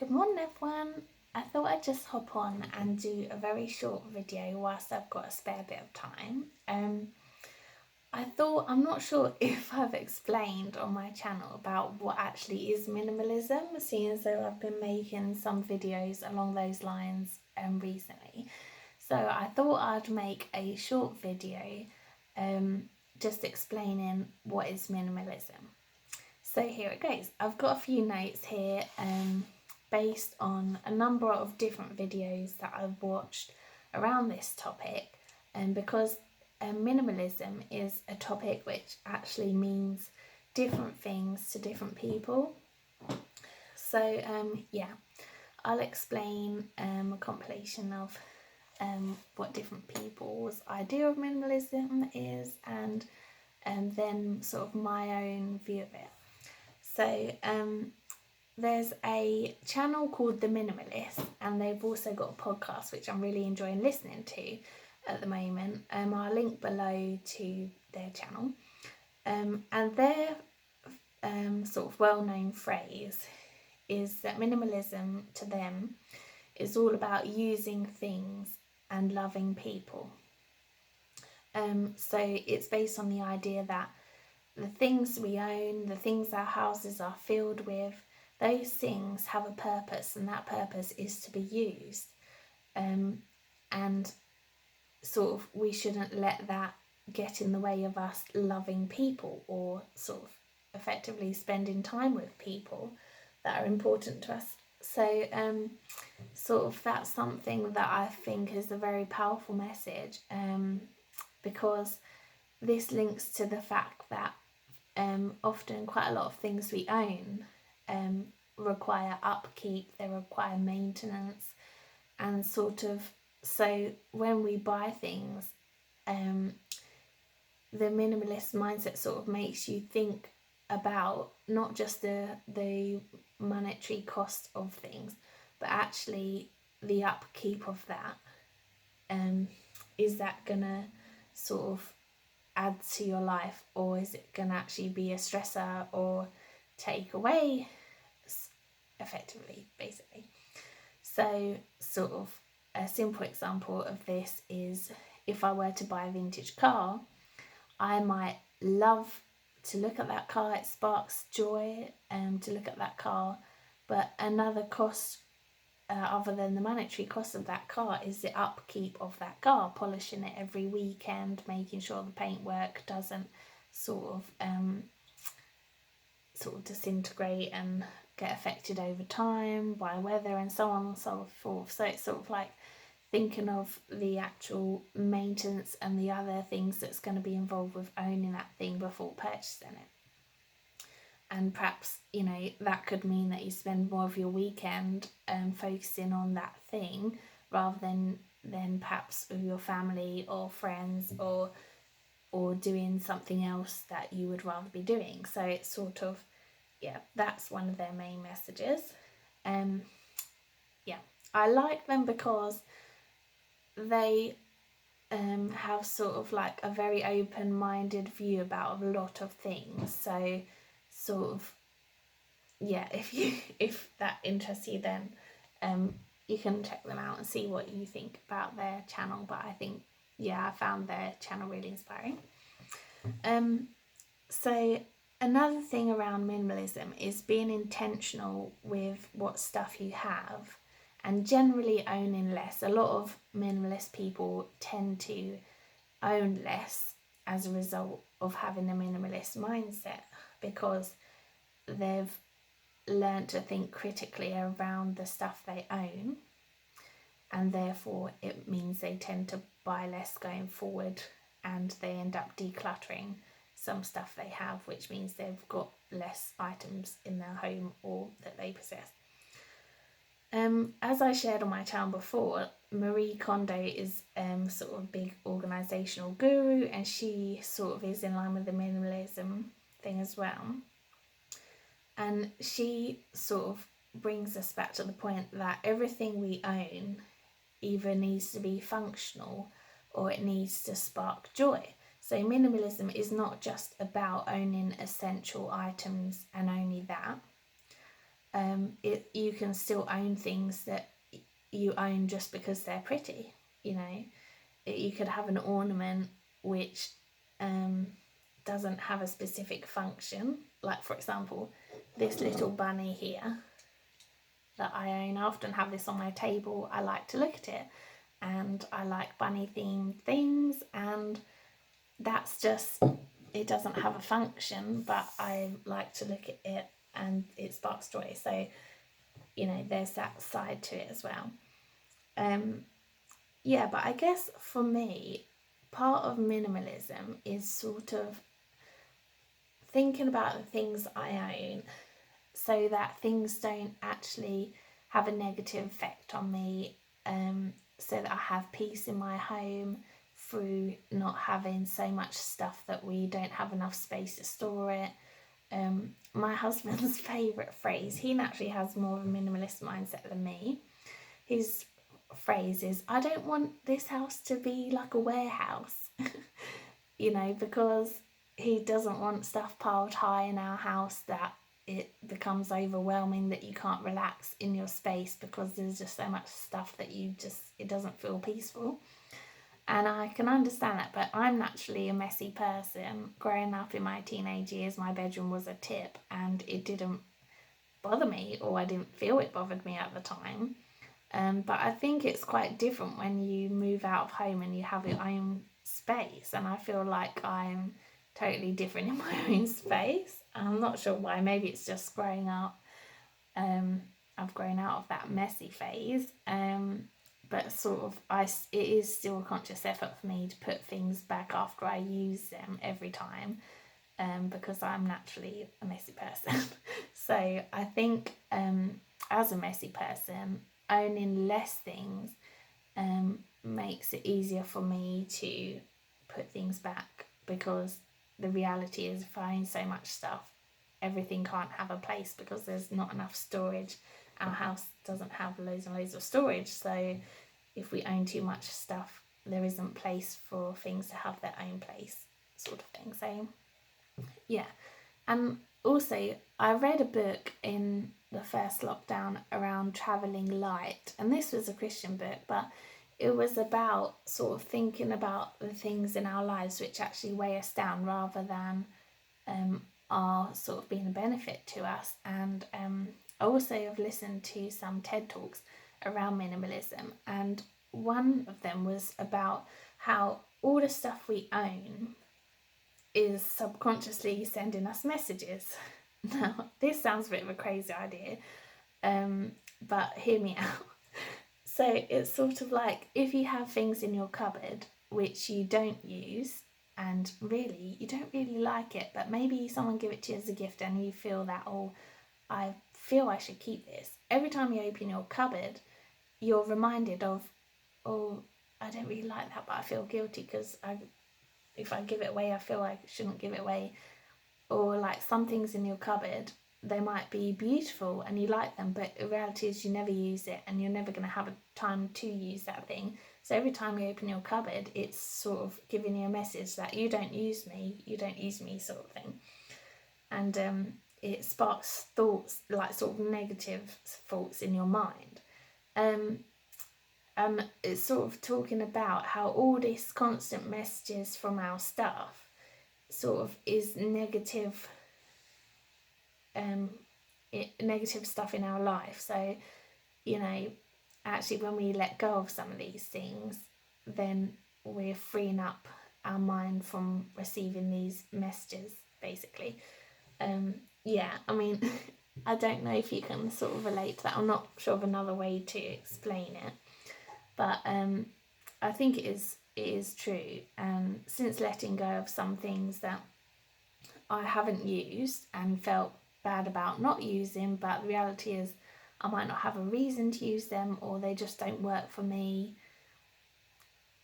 Good morning everyone. I thought I'd just hop on and do a very short video whilst I've got a spare bit of time. I'm not sure if I've explained on my channel about what actually is minimalism, seeing as though I've been making some videos along those lines recently. So I thought I'd make a short video just explaining what is minimalism. So here it goes. I've got a few notes here based on a number of different videos that I've watched around this topic, and because minimalism is a topic which actually means different things to different people. So I'll explain a compilation of what different people's idea of minimalism is, and then sort of my own view of it. So there's a channel called The Minimalists, and they've also got a podcast which I'm really enjoying listening to at the moment. I'll link below to their channel. And their sort of well-known phrase is that minimalism to them is all about using things and loving people. So it's based on the idea that the things we own, the things our houses are filled with, those things have a purpose, and that purpose is to be used. And sort of we shouldn't let that get in the way of us loving people, or sort of effectively spending time with people that are important to us. So sort of that's something that I think is a very powerful message, because this links to the fact that often quite a lot of things we own require upkeep, they require maintenance, and sort of, so when we buy things, the minimalist mindset sort of makes you think about not just the monetary cost of things, but actually the upkeep of that. Is that gonna sort of add to your life, or is it going to actually be a stressor or take away effectively, basically? So sort of a simple example of this is, if I were to buy a vintage car, I might love to look at that car, it sparks joy to look at that car, but another cost other than the monetary cost of that car is the upkeep of that car, polishing it every weekend, making sure the paintwork doesn't sort of disintegrate and get affected over time by weather and so on and so forth. So it's sort of like thinking of the actual maintenance and the other things that's going to be involved with owning that thing before purchasing it. And perhaps, that could mean that you spend more of your weekend focusing on that thing, rather than perhaps with your family or friends, or doing something else that you would rather be doing. So it's sort of, that's one of their main messages. I like them because they have sort of like a very open-minded view about a lot of things. So sort of, if that interests you, then you can check them out and see what you think about their channel. But I think, I found their channel really inspiring. So another thing around minimalism is being intentional with what stuff you have, and generally owning less. A lot of minimalist people tend to own less as a result of having a minimalist mindset, because they've learned to think critically around the stuff they own, and therefore it means they tend to buy less going forward, and they end up decluttering some stuff they have, which means they've got less items in their home or that they possess. As I shared on my channel before, Marie Kondo is sort of a big organisational guru, and she sort of is in line with the minimalism thing as well. And she sort of brings us back to the point that everything we own either needs to be functional or it needs to spark joy. So minimalism is not just about owning essential items and only that, you can still own things that you own just because they're pretty. You know, you could have an ornament which doesn't have a specific function. Like, for example, this little bunny here that I own. I often have this on my table. I like to look at it, and I like bunny themed things, and that's just, it doesn't have a function, but I like to look at it and it sparks joy. So, you know, there's that side to it as well. Yeah, but I guess for me, part of minimalism is sort of thinking about the things I own so that things don't actually have a negative effect on me, so that I have peace in my home through not having so much stuff that we don't have enough space to store it. My husband's favourite phrase, he naturally has more of a minimalist mindset than me. His phrase is, I don't want this house to be like a warehouse, you know, because he doesn't want stuff piled high in our house that it becomes overwhelming, that you can't relax in your space because there's just so much stuff that it doesn't feel peaceful. And I can understand that, but I'm naturally a messy person. Growing up in my teenage years, my bedroom was a tip and it didn't bother me, or I didn't feel it bothered me at the time. But I think it's quite different when you move out of home and you have your own space. And I feel like I'm totally different in my own space. I'm not sure why. Maybe it's just growing up. I've grown out of that messy phase. But sort of, it is still a conscious effort for me to put things back after I use them every time, because I'm naturally a messy person. So I think, as a messy person, owning less things makes it easier for me to put things back, because the reality is, if I own so much stuff, everything can't have a place because there's not enough storage. Our house doesn't have loads and loads of storage, so if we own too much stuff, there isn't place for things to have their own place, sort of thing. So yeah. And also, I read a book in the first lockdown around travelling light, and this was a Christian book, but it was about sort of thinking about the things in our lives which actually weigh us down, rather than are sort of being a benefit to us. And I also have listened to some TED Talks around minimalism, and one of them was about how all the stuff we own is subconsciously sending us messages. Now, this sounds a bit of a crazy idea, but hear me out. So it's sort of like, if you have things in your cupboard which you don't use, and really you don't really like it, but maybe someone give it to you as a gift and you feel that, oh, I feel I should keep this. Every time you open your cupboard, you're reminded of, oh, I don't really like that, but I feel guilty because if I give it away, I feel I shouldn't give it away. Or like, some things in your cupboard, they might be beautiful and you like them, but the reality is you never use it and you're never going to have a time to use that thing. So every time you open your cupboard, it's sort of giving you a message that you don't use me, sort of thing. And it sparks thoughts, like sort of negative thoughts in your mind. It's sort of talking about how all this constant messages from our stuff sort of is negative, negative stuff in our life. So, you know, actually when we let go of some of these things, then we're freeing up our mind from receiving these messages, basically. Yeah, I mean, I don't know if you can sort of relate to that. I'm not sure of another way to explain it, but I think it is true. And since letting go of some things that I haven't used and felt bad about not using, but the reality is I might not have a reason to use them, or they just don't work for me,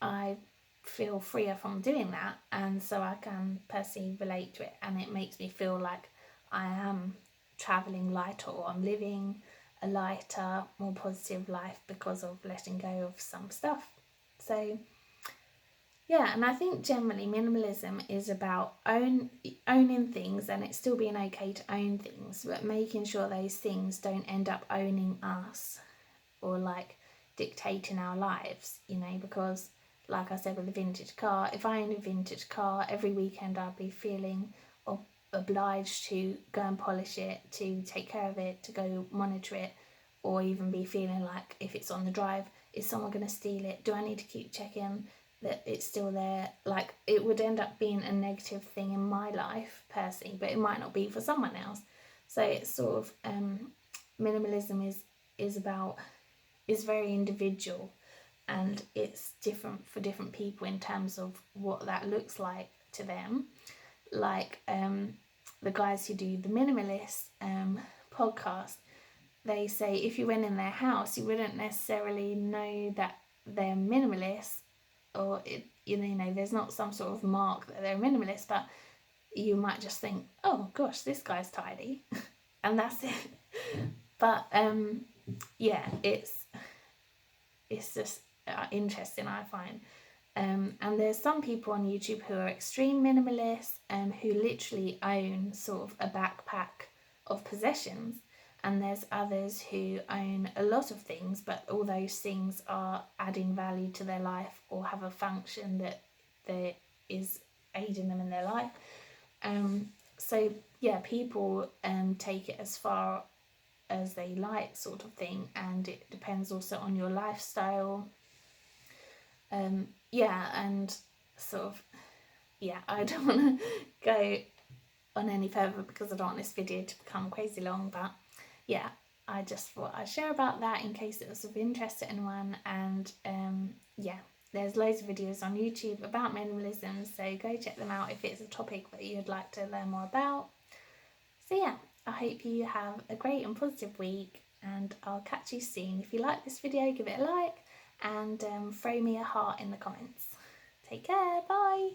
I feel freer from doing that, and so I can personally relate to it, and it makes me feel like I am travelling lighter, or I'm living a lighter, more positive life because of letting go of some stuff. So Yeah, and I think generally minimalism is about owning things, and it's still being okay to own things, but making sure those things don't end up owning us or like dictating our lives, you know, because like I said with a vintage car, if I own a vintage car, every weekend I'd be feeling obliged to go and polish it, to take care of it, to go monitor it, or even be feeling like if it's on the drive, is someone going to steal it? Do I need to keep checking that it's still there? Like it would end up being a negative thing in my life personally, but it might not be for someone else. So it's sort of minimalism is very individual, and it's different for different people in terms of what that looks like to them. Like the guys who do the minimalist podcast, they say if you went in their house, you wouldn't necessarily know that they're minimalist, or it, you know, there's not some sort of mark that they're a minimalist, but you might just think, oh gosh, this guy's tidy, and that's it. But yeah, it's just interesting, I find. And there's some people on YouTube who are extreme minimalists, who literally own sort of a backpack of possessions. And there's others who own a lot of things, but all those things are adding value to their life or have a function that is aiding them in their life. So yeah, people take it as far as they like, sort of thing, and it depends also on your lifestyle. Yeah, and sort of, yeah, I don't want to go on any further because I don't want this video to become crazy long, but yeah, I just thought I'd share about that in case it was of interest to anyone. And yeah, there's loads of videos on YouTube about minimalism, so go check them out if it's a topic that you'd like to learn more about. So yeah, I hope you have a great and positive week, and I'll catch you soon. If you like this video, give it a like, and throw me a heart in the comments. Take care, bye!